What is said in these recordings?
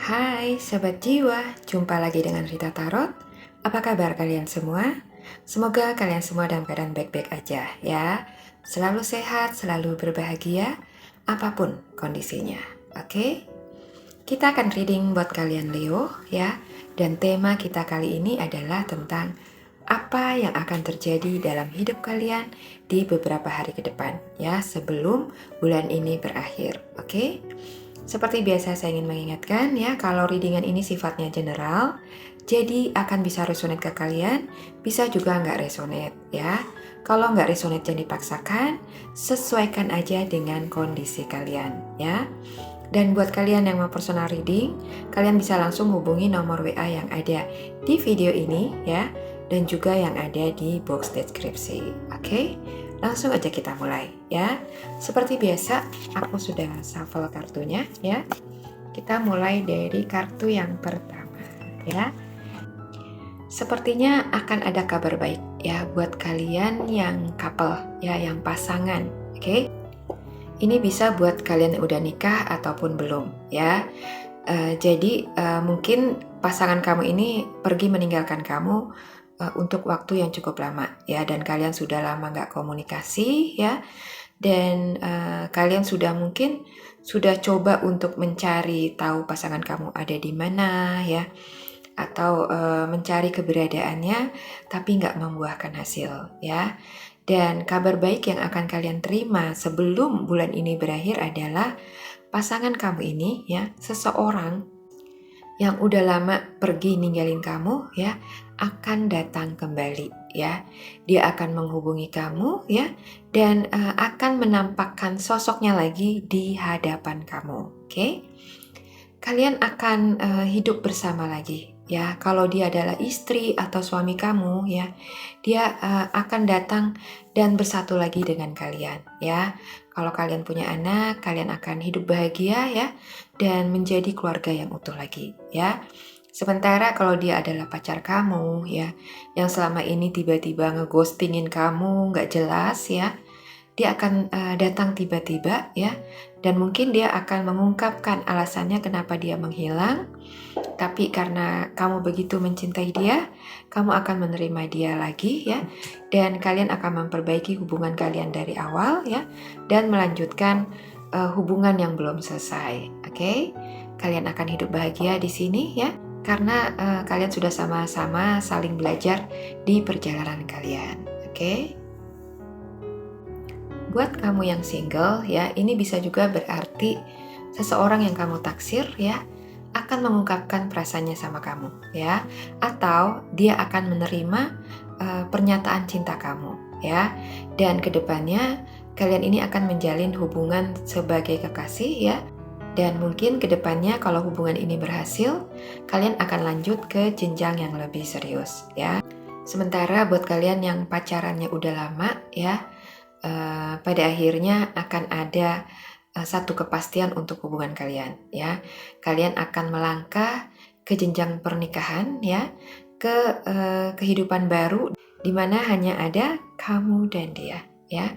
Hai Sobat Jiwa, jumpa lagi dengan Rita Tarot. Apa kabar kalian semua? Semoga kalian semua dalam keadaan baik-baik aja ya. Selalu sehat, selalu berbahagia, apapun kondisinya. Oke? Kita akan reading buat kalian Leo ya. Dan tema kita kali ini adalah tentang apa yang akan terjadi dalam hidup kalian di beberapa hari ke depan ya, sebelum bulan ini berakhir. Oke? Seperti biasa saya ingin mengingatkan ya, kalau readingan ini sifatnya general, jadi akan bisa resonate ke kalian, bisa juga nggak resonate ya. Kalau nggak resonate jangan dipaksakan, sesuaikan aja dengan kondisi kalian ya. Dan buat kalian yang mau personal reading, kalian bisa langsung hubungi nomor WA yang ada di video ini ya, dan juga yang ada di box deskripsi. Oke? Langsung aja kita mulai ya. Seperti biasa, aku sudah shuffle kartunya ya. Kita mulai dari kartu yang pertama ya. Sepertinya akan ada kabar baik ya buat kalian yang couple ya, yang pasangan. Oke. Ini bisa buat kalian yang udah nikah ataupun belum ya. Jadi mungkin pasangan kamu ini pergi meninggalkan kamu untuk waktu yang cukup lama ya, dan kalian sudah lama nggak komunikasi ya, dan kalian mungkin sudah coba untuk mencari tahu pasangan kamu ada di mana ya, atau mencari keberadaannya tapi nggak membuahkan hasil ya. Dan kabar baik yang akan kalian terima sebelum bulan ini berakhir adalah pasangan kamu ini ya, seseorang yang udah lama pergi ninggalin kamu ya, akan datang kembali ya. Dia akan menghubungi kamu ya, dan akan menampakkan sosoknya lagi di hadapan kamu. Oke? Kalian akan hidup bersama lagi ya. Kalau dia adalah istri atau suami kamu ya, dia akan datang dan bersatu lagi dengan kalian ya. Kalau kalian punya anak, kalian akan hidup bahagia ya, dan menjadi keluarga yang utuh lagi ya. Sementara kalau dia adalah pacar kamu ya, yang selama ini tiba-tiba ngeghostingin kamu, nggak jelas ya, dia akan datang tiba-tiba ya, dan mungkin dia akan mengungkapkan alasannya kenapa dia menghilang. Tapi karena kamu begitu mencintai dia, kamu akan menerima dia lagi ya, dan kalian akan memperbaiki hubungan kalian dari awal ya, dan melanjutkan hubungan yang belum selesai. Oke? Kalian akan hidup bahagia di sini ya, karena kalian sudah sama-sama saling belajar di perjalanan kalian. Oke? Buat kamu yang single ya, ini bisa juga berarti seseorang yang kamu taksir ya akan mengungkapkan perasaannya sama kamu ya, atau dia akan menerima pernyataan cinta kamu ya, dan kedepannya kalian ini akan menjalin hubungan sebagai kekasih ya, dan mungkin kedepannya kalau hubungan ini berhasil, kalian akan lanjut ke jenjang yang lebih serius ya. Sementara buat kalian yang pacarannya udah lama ya, pada akhirnya akan ada satu kepastian untuk hubungan kalian ya. Kalian akan melangkah ke jenjang pernikahan ya, ke kehidupan baru di mana hanya ada kamu dan dia ya.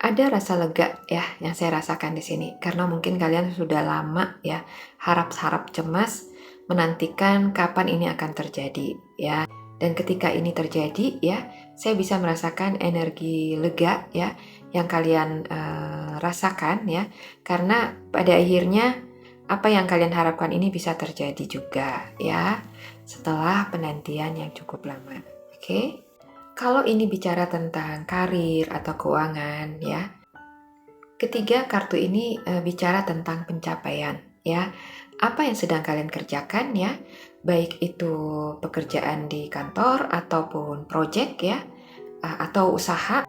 Ada rasa lega ya yang saya rasakan di sini, karena mungkin kalian sudah lama ya harap-harap cemas menantikan kapan ini akan terjadi ya. Dan ketika ini terjadi ya, saya bisa merasakan energi lega ya yang kalian rasakan ya, karena pada akhirnya apa yang kalian harapkan ini bisa terjadi juga ya, setelah penantian yang cukup lama. Oke? Kalau ini bicara tentang karir atau keuangan ya, ketiga kartu ini bicara tentang pencapaian ya. Apa yang sedang kalian kerjakan ya, baik itu pekerjaan di kantor ataupun project ya, atau usaha,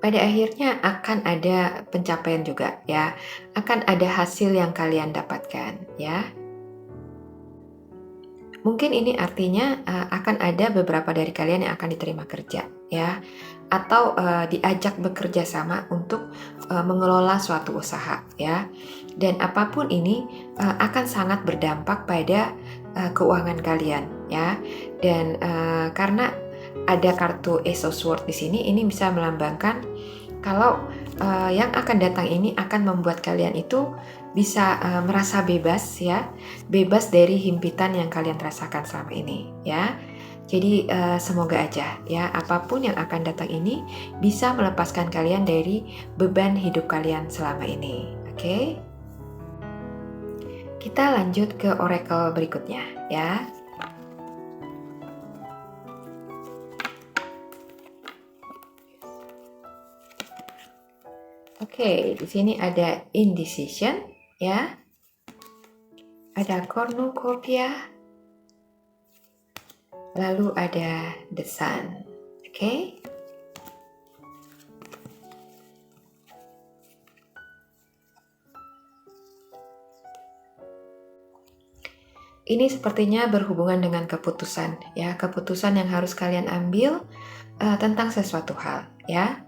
pada akhirnya akan ada pencapaian juga ya, akan ada hasil yang kalian dapatkan ya. Mungkin ini artinya akan ada beberapa dari kalian yang akan diterima kerja ya, atau diajak bekerja sama untuk mengelola suatu usaha ya. Dan apapun ini akan sangat berdampak pada keuangan kalian ya. Dan karena ada kartu Ace of Swords di sini, ini bisa melambangkan kalau yang akan datang ini akan membuat kalian itu bisa merasa bebas ya, bebas dari himpitan yang kalian rasakan selama ini ya. Jadi semoga aja ya apapun yang akan datang ini bisa melepaskan kalian dari beban hidup kalian selama ini. Oke? Kita lanjut ke oracle berikutnya ya. Oke, di sini ada indecision ya. Ada cornucopia. Lalu ada the sun. Oke? Ini sepertinya berhubungan dengan keputusan ya, keputusan yang harus kalian ambil tentang sesuatu hal ya.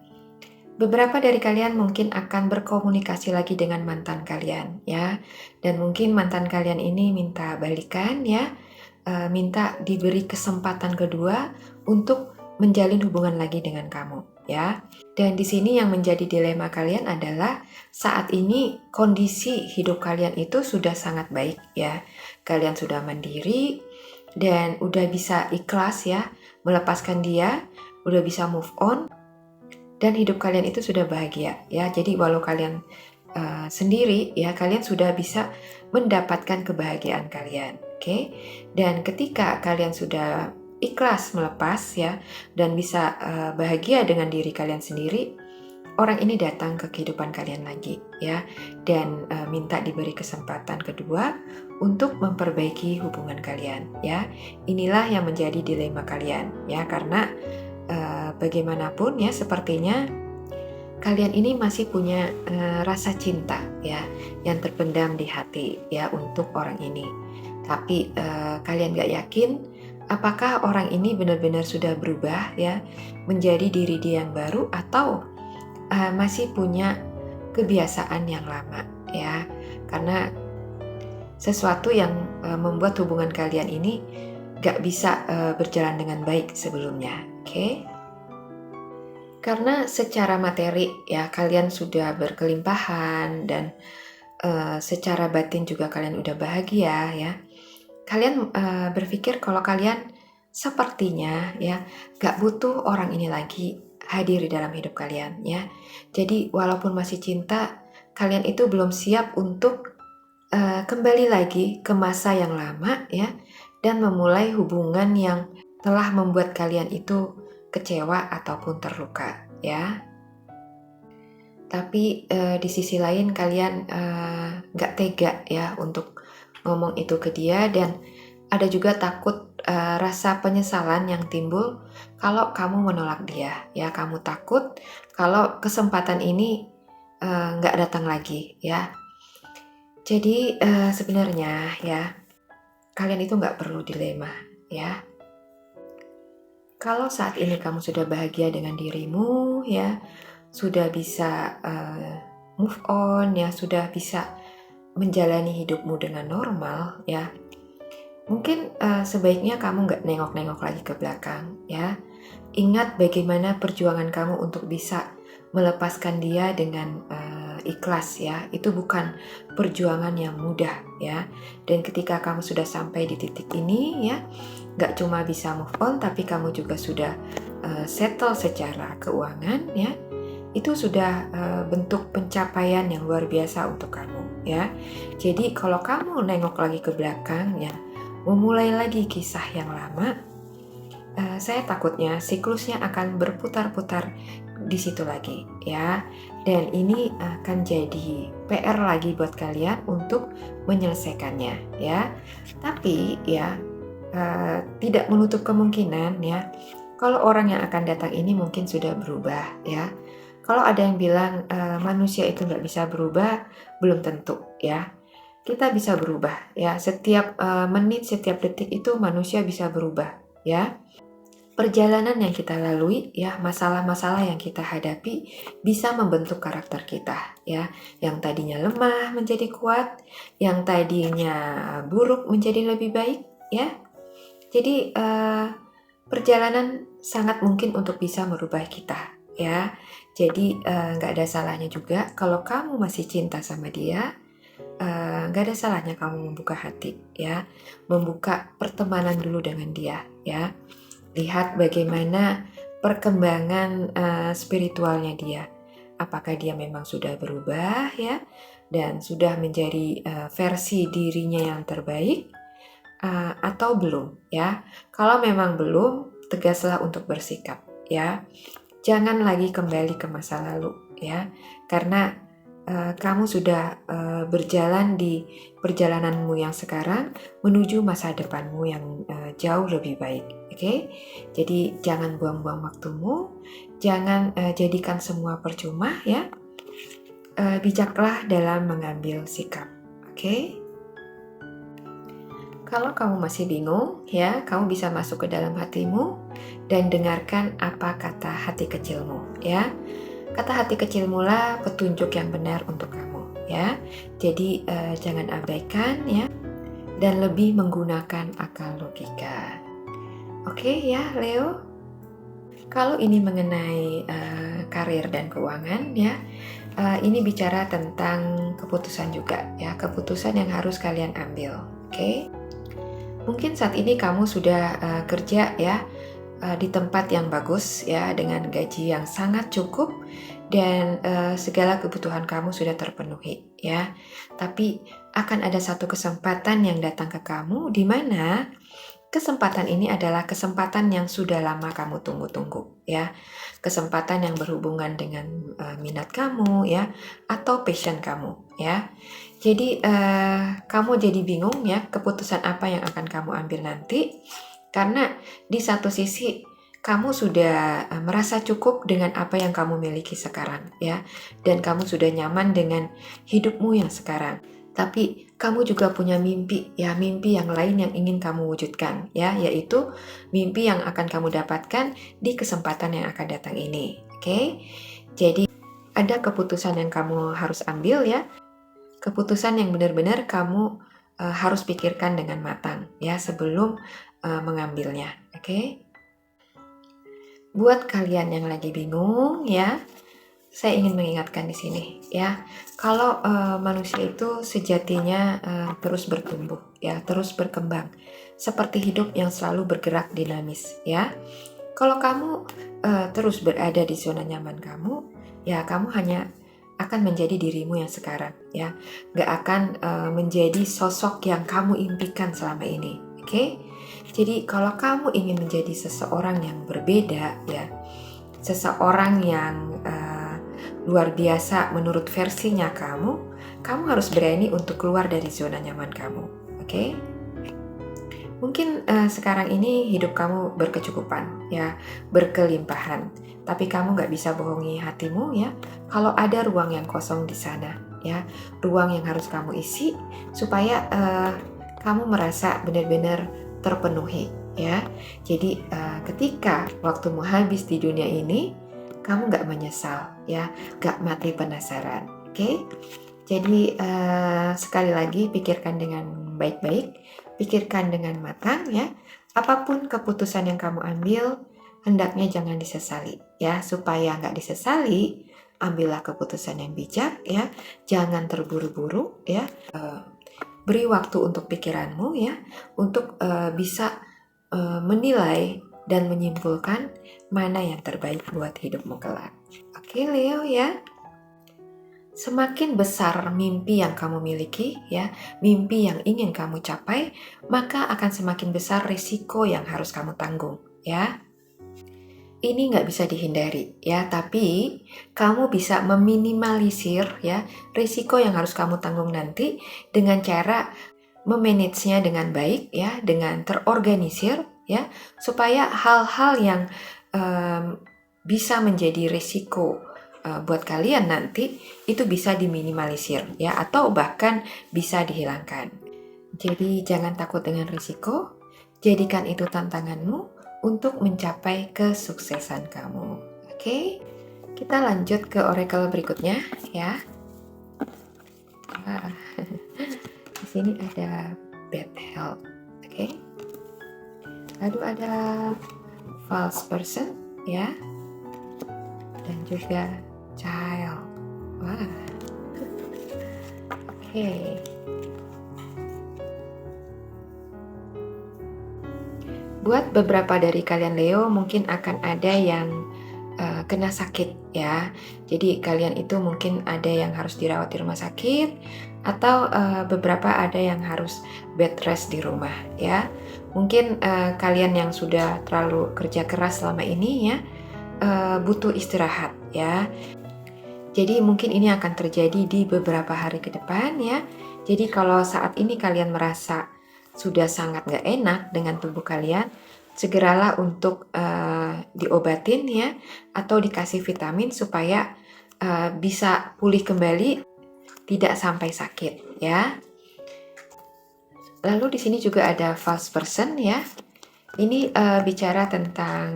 Beberapa dari kalian mungkin akan berkomunikasi lagi dengan mantan kalian ya, dan mungkin mantan kalian ini minta balikan ya, minta diberi kesempatan kedua untuk menjalin hubungan lagi dengan kamu ya. Dan di sini yang menjadi dilema kalian adalah saat ini kondisi hidup kalian itu sudah sangat baik ya. Kalian sudah mandiri dan udah bisa ikhlas ya, melepaskan dia, udah bisa move on, dan hidup kalian itu sudah bahagia ya. Jadi walau kalian sendiri ya, kalian sudah bisa mendapatkan kebahagiaan kalian. Oke? Dan ketika kalian sudah ikhlas melepas ya dan bisa bahagia dengan diri kalian sendiri, orang ini datang ke kehidupan kalian lagi ya, dan minta diberi kesempatan kedua untuk memperbaiki hubungan kalian ya. Inilah yang menjadi dilema kalian ya, karena bagaimanapun ya sepertinya kalian ini masih punya rasa cinta ya yang terpendam di hati ya untuk orang ini. Tapi kalian gak yakin apakah orang ini benar-benar sudah berubah ya menjadi diri dia yang baru, atau masih punya kebiasaan yang lama ya. Karena sesuatu yang membuat hubungan kalian ini gak bisa berjalan dengan baik sebelumnya. Oke? Karena secara materi ya kalian sudah berkelimpahan dan secara batin juga kalian udah bahagia ya. Kalian berpikir kalau kalian sepertinya ya gak butuh orang ini lagi hadir di dalam hidup kalian ya. Jadi walaupun masih cinta, kalian itu belum siap untuk kembali lagi ke masa yang lama ya, dan memulai hubungan yang telah membuat kalian itu kecewa ataupun terluka ya. Tapi di sisi lain kalian gak tega ya untuk ngomong itu ke dia, dan ada juga takut rasa penyesalan yang timbul kalau kamu menolak dia ya. Kamu takut kalau kesempatan ini gak datang lagi ya. Jadi sebenarnya ya kalian itu gak perlu dilema ya. Kalau saat ini kamu sudah bahagia dengan dirimu ya, sudah bisa move on ya, sudah bisa menjalani hidupmu dengan normal ya, mungkin sebaiknya kamu nggak nengok-nengok lagi ke belakang ya. Ingat bagaimana perjuangan kamu untuk bisa melepaskan dia dengan ikhlas ya. Itu bukan perjuangan yang mudah ya. Dan ketika kamu sudah sampai di titik ini ya, gak cuma bisa move on, tapi kamu juga sudah settle secara keuangan ya. Itu sudah bentuk pencapaian yang luar biasa untuk kamu ya. Jadi kalau kamu nengok lagi ke belakang ya, memulai lagi kisah yang lama, saya takutnya siklusnya akan berputar-putar di situ lagi ya. Dan ini akan jadi PR lagi buat kalian untuk menyelesaikannya ya. Tapi ya tidak menutup kemungkinan ya, kalau orang yang akan datang ini mungkin sudah berubah ya. Kalau ada yang bilang manusia itu nggak bisa berubah, belum tentu ya. Kita bisa berubah ya, setiap menit, setiap detik itu manusia bisa berubah ya. Perjalanan yang kita lalui ya, masalah-masalah yang kita hadapi bisa membentuk karakter kita ya. Yang tadinya lemah menjadi kuat, yang tadinya buruk menjadi lebih baik ya. Jadi perjalanan sangat mungkin untuk bisa merubah kita ya. Jadi nggak ada salahnya juga kalau kamu masih cinta sama dia, nggak ada salahnya kamu membuka hati ya, membuka pertemanan dulu dengan dia ya. Lihat bagaimana perkembangan spiritualnya dia. Apakah dia memang sudah berubah ya dan sudah menjadi versi dirinya yang terbaik atau belum ya. Kalau memang belum, tegaslah untuk bersikap ya. Jangan lagi kembali ke masa lalu ya. Karena kamu sudah berjalan di perjalananmu yang sekarang menuju masa depanmu yang jauh lebih baik. Oke? Jadi jangan buang-buang waktumu, jangan jadikan semua percuma ya. Bijaklah dalam mengambil sikap. Oke? Kalau kamu masih bingung, ya, kamu bisa masuk ke dalam hatimu dan dengarkan apa kata hati kecilmu, ya. Kata hati kecilmu lah petunjuk yang benar untuk kamu, ya. Jadi jangan abaikan, ya, dan lebih menggunakan akal logika. Oke, ya, Leo. Kalau ini mengenai karir dan keuangan, ya, ini bicara tentang keputusan juga, ya, keputusan yang harus kalian ambil, oke? Mungkin saat ini kamu sudah kerja ya di tempat yang bagus ya dengan gaji yang sangat cukup dan segala kebutuhan kamu sudah terpenuhi ya. Tapi akan ada satu kesempatan yang datang ke kamu di mana kesempatan ini adalah kesempatan yang sudah lama kamu tunggu-tunggu ya. Kesempatan yang berhubungan dengan minat kamu ya atau passion kamu ya. Jadi kamu jadi bingung ya keputusan apa yang akan kamu ambil nanti karena di satu sisi kamu sudah merasa cukup dengan apa yang kamu miliki sekarang ya dan kamu sudah nyaman dengan hidupmu yang sekarang. Tapi kamu juga punya mimpi ya, mimpi yang lain yang ingin kamu wujudkan ya, yaitu mimpi yang akan kamu dapatkan di kesempatan yang akan datang ini. Oke? Jadi ada keputusan yang kamu harus ambil ya. Keputusan yang benar-benar kamu harus pikirkan dengan matang ya sebelum mengambilnya, oke? Buat kalian yang lagi bingung ya, saya ingin mengingatkan di sini ya, kalau manusia itu sejatinya terus bertumbuh ya, terus berkembang, seperti hidup yang selalu bergerak dinamis ya. Kalau kamu terus berada di zona nyaman kamu, ya kamu hanya akan menjadi dirimu yang sekarang ya, gak akan menjadi sosok yang kamu impikan selama ini, oke? Jadi kalau kamu ingin menjadi seseorang yang berbeda ya, seseorang yang luar biasa menurut versinya kamu harus berani untuk keluar dari zona nyaman kamu, oke? Mungkin sekarang ini hidup kamu berkecukupan ya, berkelimpahan. Tapi kamu nggak bisa bohongi hatimu ya, kalau ada ruang yang kosong di sana ya, ruang yang harus kamu isi supaya kamu merasa benar-benar terpenuhi ya. Jadi ketika waktumu habis di dunia ini, kamu nggak menyesal ya, nggak mati penasaran, oke? Jadi sekali lagi pikirkan dengan baik-baik, pikirkan dengan matang ya. Apapun keputusan yang kamu ambil, hendaknya jangan disesali ya. Supaya nggak disesali, ambillah keputusan yang bijak ya. Jangan terburu-buru ya. Beri waktu untuk pikiranmu ya, untuk bisa menilai dan menyimpulkan mana yang terbaik buat hidupmu kelak. Oke Leo ya. Semakin besar mimpi yang kamu miliki, ya, mimpi yang ingin kamu capai, maka akan semakin besar risiko yang harus kamu tanggung, ya. Ini nggak bisa dihindari, ya, tapi kamu bisa meminimalisir, ya, risiko yang harus kamu tanggung nanti dengan cara memanagenya dengan baik, ya, dengan terorganisir, ya, supaya hal-hal yang bisa menjadi risiko buat kalian nanti itu bisa diminimalisir ya atau bahkan bisa dihilangkan. Jadi jangan takut dengan risiko, jadikan itu tantanganmu untuk mencapai kesuksesan kamu. Oke, kita lanjut ke oracle berikutnya ya. Di sini ada bad health, oke. Lalu ada false person ya, dan juga child. Wah. Oke. Buat beberapa dari kalian Leo mungkin akan ada yang kena sakit ya. Jadi kalian itu mungkin ada yang harus dirawat di rumah sakit atau beberapa ada yang harus bed rest di rumah ya. Mungkin kalian yang sudah terlalu kerja keras selama ini ya butuh istirahat ya. Jadi mungkin ini akan terjadi di beberapa hari ke depan ya. Jadi kalau saat ini kalian merasa sudah sangat gak enak dengan tubuh kalian, segeralah untuk diobatin ya, atau dikasih vitamin supaya bisa pulih kembali, tidak sampai sakit ya. Lalu di sini juga ada false person ya. Ini bicara tentang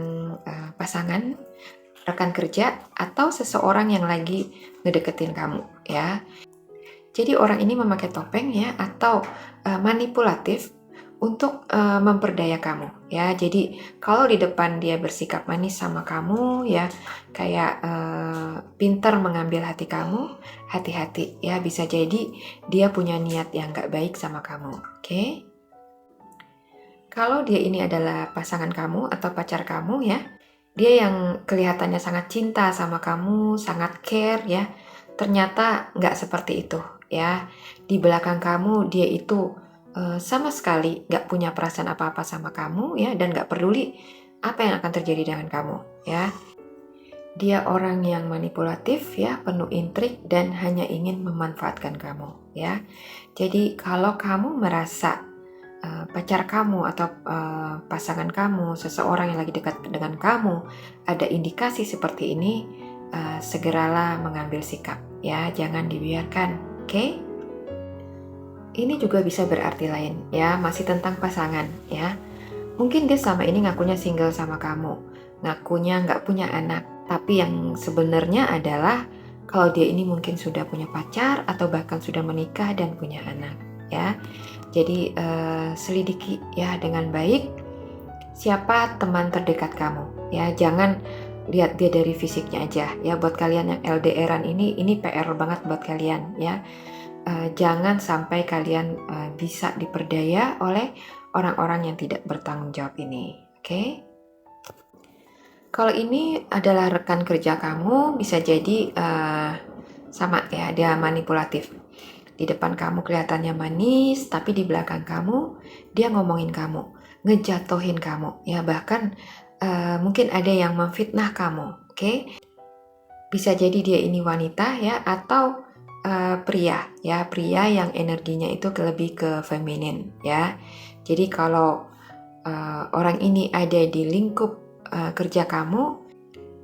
pasangan, rekan kerja, atau seseorang yang lagi ngedeketin kamu ya. Jadi orang ini memakai topeng ya, atau manipulatif untuk memperdaya kamu ya. Jadi kalau di depan dia bersikap manis sama kamu ya, kayak pintar mengambil hati kamu, hati-hati ya, bisa jadi dia punya niat yang gak baik sama kamu. Oke? Kalau dia ini adalah pasangan kamu atau pacar kamu ya, dia yang kelihatannya sangat cinta sama kamu, sangat care ya, ternyata nggak seperti itu ya. Di belakang kamu dia itu sama sekali nggak punya perasaan apa-apa sama kamu ya, dan nggak peduli apa yang akan terjadi dengan kamu ya. Dia orang yang manipulatif ya, penuh intrik dan hanya ingin memanfaatkan kamu ya. Jadi kalau kamu merasa pacar kamu atau pasangan kamu, seseorang yang lagi dekat dengan kamu, ada indikasi seperti ini, segeralah mengambil sikap ya, jangan dibiarkan. Oke? Ini juga bisa berarti lain ya, masih tentang pasangan ya. Mungkin dia selama ini ngakunya single sama kamu, ngakunya nggak punya anak, tapi yang sebenarnya adalah kalau dia ini mungkin sudah punya pacar atau bahkan sudah menikah dan punya anak ya. Jadi selidiki ya dengan baik siapa teman terdekat kamu ya. Jangan lihat dia dari fisiknya aja ya. Buat kalian yang LDRan ini PR banget buat kalian ya. Jangan sampai kalian bisa diperdaya oleh orang-orang yang tidak bertanggung jawab ini. Oke? Kalau ini adalah rekan kerja kamu, bisa jadi sama ya, dia manipulatif. Di depan kamu kelihatannya manis, tapi di belakang kamu dia ngomongin kamu, ngejatuhin kamu ya, bahkan mungkin ada yang memfitnah kamu. Oke? Bisa jadi dia ini wanita ya, atau pria ya, pria yang energinya itu lebih ke feminin ya. Jadi kalau orang ini ada di lingkup kerja kamu,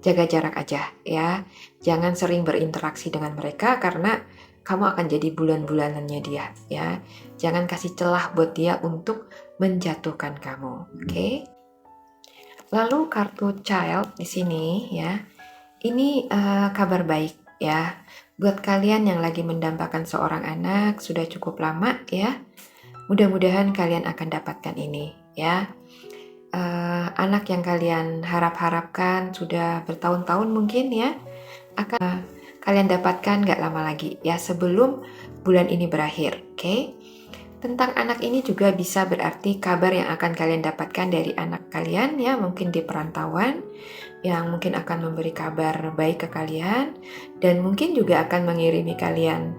jaga jarak aja ya. Jangan sering berinteraksi dengan mereka karena kamu akan jadi bulan-bulanannya dia ya. Jangan kasih celah buat dia untuk menjatuhkan kamu. Oke? Lalu kartu child di sini ya. Ini kabar baik ya. Buat kalian yang lagi mendambakan seorang anak sudah cukup lama ya. Mudah-mudahan kalian akan dapatkan ini ya. Anak yang kalian harap-harapkan sudah bertahun-tahun mungkin ya, akan kalian dapatkan gak lama lagi ya, sebelum bulan ini berakhir. Oke? Tentang anak ini juga bisa berarti kabar yang akan kalian dapatkan dari anak kalian ya, mungkin di perantauan, yang mungkin akan memberi kabar baik ke kalian, dan mungkin juga akan mengirimi kalian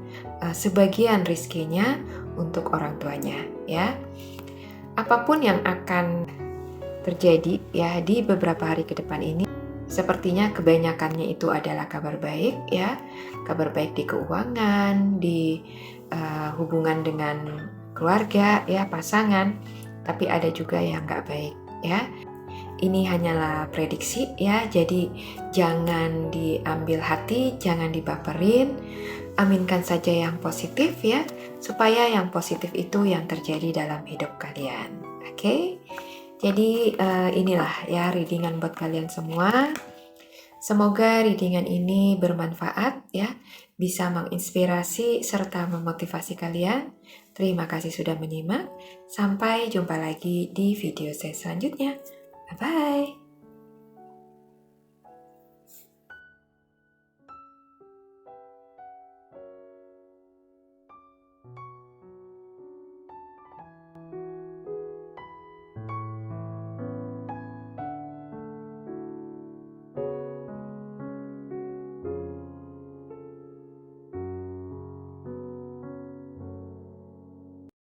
sebagian rizkinya untuk orang tuanya ya. Apapun yang akan terjadi ya di beberapa hari ke depan ini, sepertinya kebanyakannya itu adalah kabar baik ya. Kabar baik di keuangan, di hubungan dengan keluarga ya, pasangan. Tapi ada juga yang gak baik ya. Ini hanyalah prediksi ya, jadi jangan diambil hati, jangan dibaperin. Aminkan saja yang positif ya, supaya yang positif itu yang terjadi dalam hidup kalian. Oke? Jadi inilah ya readingan buat kalian semua. Semoga readingan ini bermanfaat ya, bisa menginspirasi serta memotivasi kalian. Terima kasih sudah menyimak. Sampai jumpa lagi di video saya selanjutnya. Bye-bye.